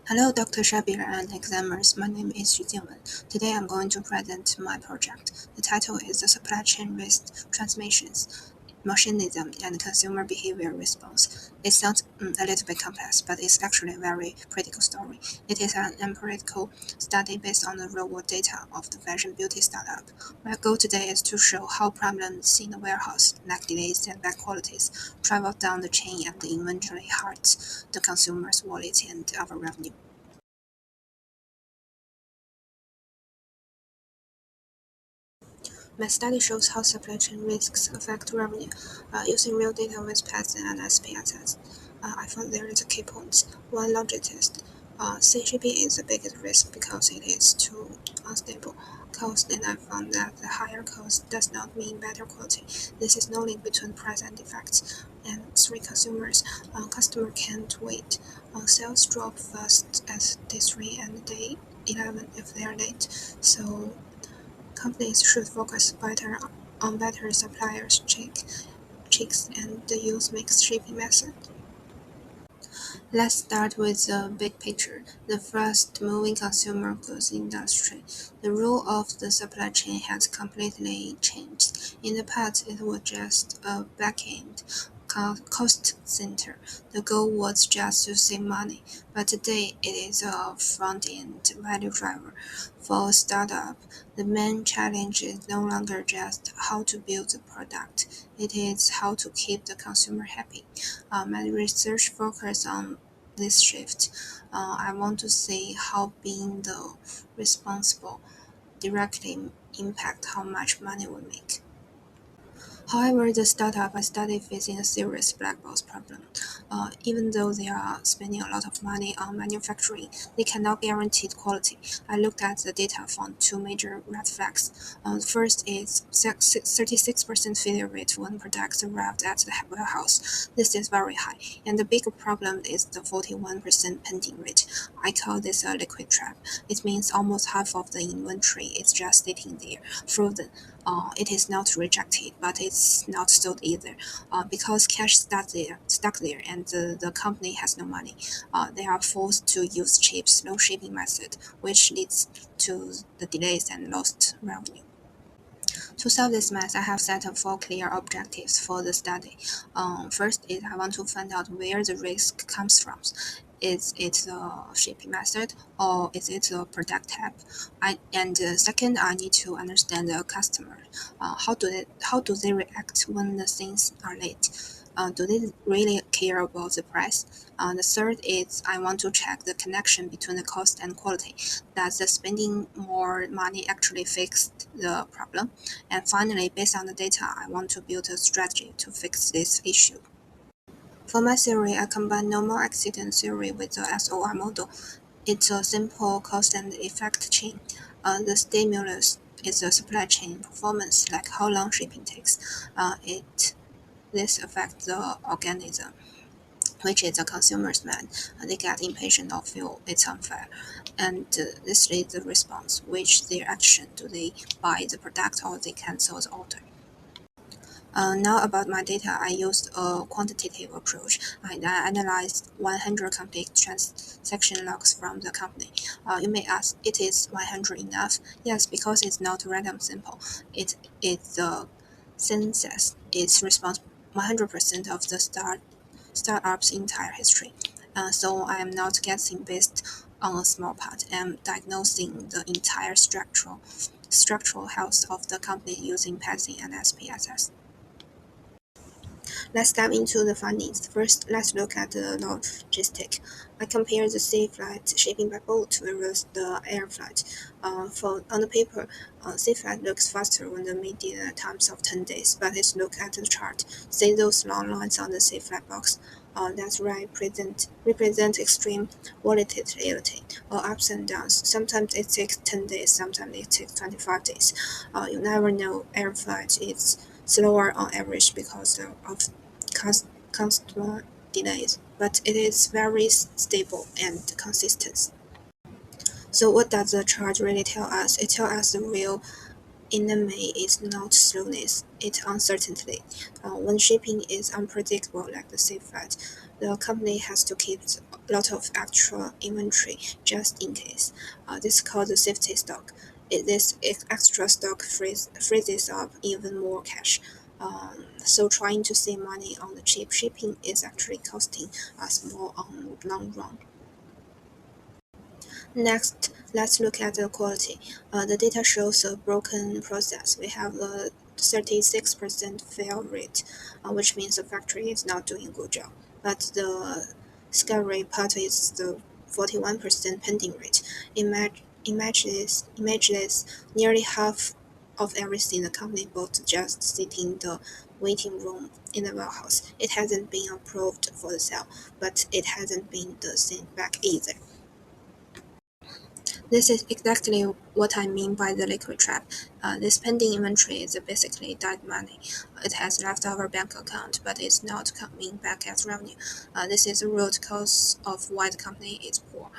Hello, Dr. Shabir and examiners. My name is Jingwen. Today I'm going to present my project. The title is The Supply Chain Risk Transmissions, Machinism, and Consumer Behavior Response. It sounds a little bit complex, but it's actually a very critical story. It is an empirical study based on the real-world data of the fashion beauty startup. My goal today is to show how problems in the warehouse, like delays and bad qualities, travel down the chain and eventually hurt the consumer's wallet and our revenue. My study shows how supply chain risks affect revenue. Using real data with PATS and SPSS, I found there is a key points. One logist, sea shipping is the biggest risk because it is too unstable cost, and I found that the higher cost does not mean better quality. This is no link between price and defects. And three consumers, customer can't wait. Sales drop fast at day 3 and day 11 if they are late. So companies should focus better on better suppliers checks and use mixed shipping method. Let's start with the big picture, the fast-moving consumer goods industry. The role of the supply chain has completely changed. In the past, it was just a back-end cost center. The goal was just to save money, but today it is a front-end value driver. For a startup, the main challenge is no longer just how to build the product, it is how to keep the consumer happy. My research focuses on this shift. I want to see how being the responsible directly impact how much money we make. However, the startup I studied facing a serious black box problem. Even though they are spending a lot of money on manufacturing, they cannot guarantee quality. I looked at the data found two major red flags. The first is 36% failure rate when products arrived at the warehouse. This is very high. And the bigger problem is the 41% pending rate. I call this a liquid trap. It means almost half of the inventory is just sitting there, frozen. It is not rejected, but it's not sold either. Because cash stuck there, and the company has no money. They are forced to use cheap, slow shipping method, which leads to the delays and lost revenue. To solve this mess, I have set up four clear objectives for the study. First is I want to find out where the risk comes from. Is it the shipping method or is it the product type? Second, I need to understand the customer. How do they react when the things are late? Do they really care about the price? The third is I want to check the connection between the cost and quality. Does the spending more money actually fix the problem? And finally, based on the data, I want to build a strategy to fix this issue. For my theory, I combine normal accident theory with the SOR model. It's a simple cause and effect chain. The stimulus is the supply chain performance, like how long shipping takes. This affects the organism, which is the consumer's mind. They get impatient or feel it's unfair. And this leads the response, which their action. Do they buy the product or they cancel the order? Now about my data, I used a quantitative approach. I analyzed 100 complete transaction logs from the company. You may ask, it is 100 enough? Yes, because it's not random sample. It's the census. It's responsible 100% of the startup's entire history. So I am not guessing based on a small part. I'm diagnosing the entire structural health of the company using PASI and SPSS. Let's dive into the findings. First, let's look at the logistic. I compare the sea flight shipping by boat versus the air flight. On the paper, sea flight looks faster when the median times of 10 days, but let's look at the chart. See those long lines on the sea flight box. That represent extreme volatility or ups and downs. Sometimes it takes 10 days, sometimes it takes 25 days. You never know. Air flight is slower on average because of constant delays, but it is very stable and consistent. So what does the chart really tell us? It tells us the real enemy is not slowness, it's uncertainty. When shipping is unpredictable, like the sea flight, The company has to keep a lot of extra inventory just in case. This is called the safety stock. This extra stock freezes up even more cash. So trying to save money on the cheap shipping is actually costing us more on long run. Next, let's look at the quality. The data shows a broken process. We have a 36% fail rate, which means the factory is not doing a good job. But the scary part is the 41% pending rate. Imagine this, nearly half of everything the company bought just sitting in the waiting room in the warehouse. It hasn't been approved for the sale, but it hasn't been sent back either. This is exactly what I mean by the liquid trap. This pending inventory is basically dead money. It has left our bank account, but it's not coming back as revenue. This is the root cause of why the company is poor.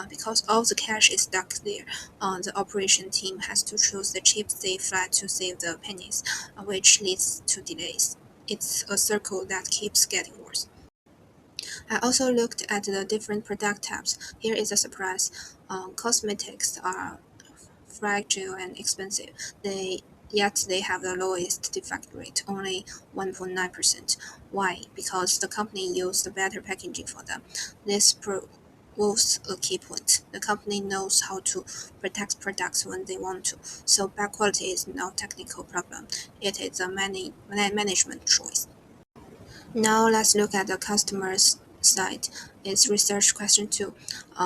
Because all the cash is stuck there, the operation team has to choose the cheap safe flight to save the pennies, which leads to delays. It's a circle that keeps getting worse. I also looked at the different product types. Here is a surprise. Cosmetics are fragile and expensive. Yet they have the lowest defect rate, only 1.9%. Why? Because the company used better packaging for them. This proves a key point. The company knows how to protect products when they want to. So bad quality is not a technical problem. It is a management choice. Now let's look at the customer's side. It's research question two.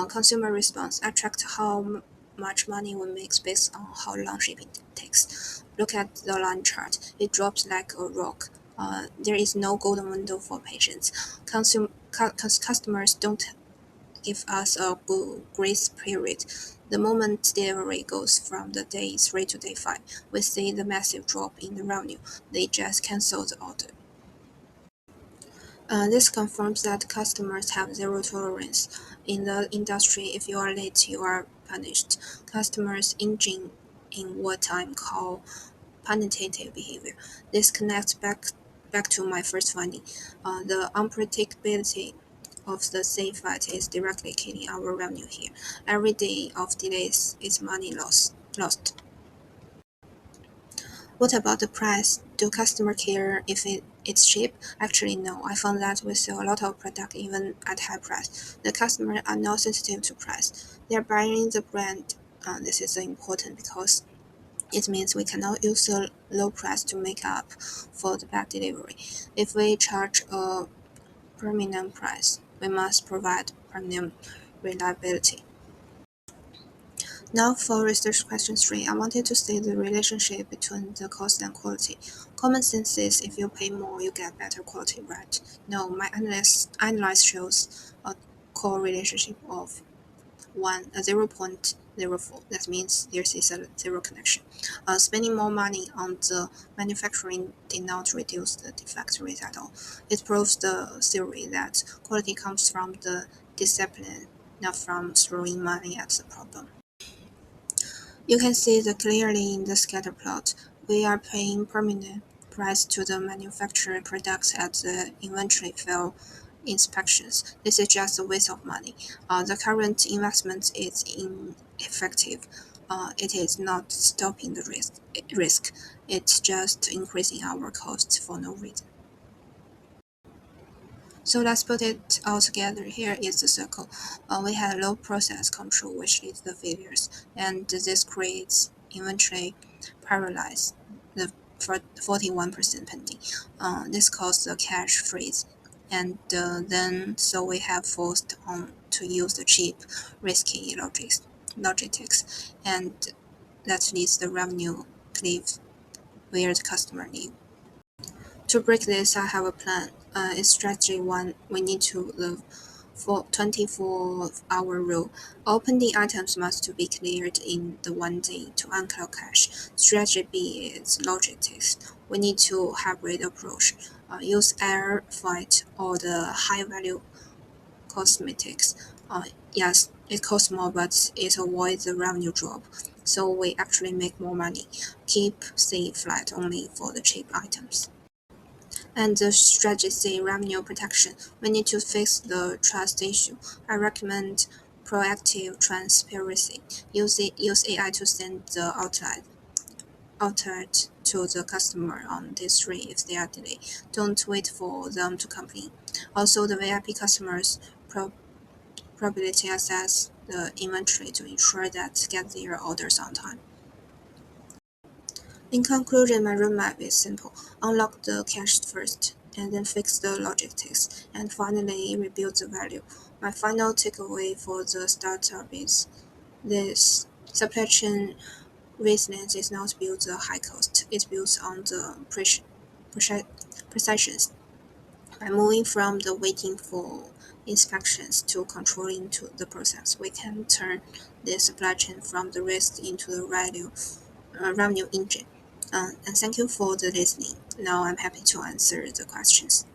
Consumer response. I tracked how much money we make based on how long shipping takes. Look at the line chart. It drops like a rock. There is no golden window for patience. Customers don't give us a good grace period. The moment delivery goes from the day 3 to day 5, we see the massive drop in the revenue. They just cancel the order. This confirms that customers have zero tolerance. In the industry, if you are late, you are punished. Customers engage in what I call punitive behavior. This connects back to my first finding. The unpredictability of the safe flight is directly killing our revenue here. Every day of delays is money lost. What about the price? Do customers care if it's cheap? Actually, no. I found that we sell a lot of product even at high price. The customers are not sensitive to price. They are buying the brand. This is important because it means we cannot use a low price to make up for the bad delivery. If we charge a premium price, we must provide premium reliability. Now for research question 3, I wanted to see the relationship between the cost and quality. Common sense says if you pay more, you get better quality, right? No, my analysis shows a correlation of 0.04. That means there is a zero connection. Spending more money on the manufacturing did not reduce the defect rate at all. It proves the theory that quality comes from the discipline, not from throwing money at the problem. You can see that clearly in the scatter plot. We are paying permanent price to the manufacturer products at the inventory fail inspections. This is just a waste of money. The current investment is ineffective. It is not stopping the risk. It's just increasing our costs for no reason. So let's put it all together. Here is the circle. We had low process control, which leads to failures, and this creates inventory paralysis, the 41% pending. This caused the cash freeze, and then so we have forced on to use the cheap, risky logistics, and that leads the revenue cliff where the customer leave. To break this, I have a plan. It's strategy one. We need to live for 24-hour rule. All pending items must be cleared in the one day to uncloud cash. Strategy B is logistics. We need to hybrid approach. Use air freight or the high value cosmetics. Yes, it costs more, but it avoids the revenue drop. So we actually make more money. Keep sea flight only for the cheap items. And the strategy revenue protection. We need to fix the trust issue. I recommend proactive transparency. Use AI to send the outlet to the customer on this three if they are delayed. Don't wait for them to complain. Also, the VIP customers probability assess the inventory to ensure that get their orders on time. In conclusion, my roadmap is simple: unlock the cash first, and then fix the logistics, and finally rebuild the value. My final takeaway for the startup is this: supply chain resilience is not built on high cost; it's built on the precision. By moving from the waiting for inspections to controlling to the process, we can turn the supply chain from the risk into the revenue engine. And thank you for the listening. Now I'm happy to answer the questions.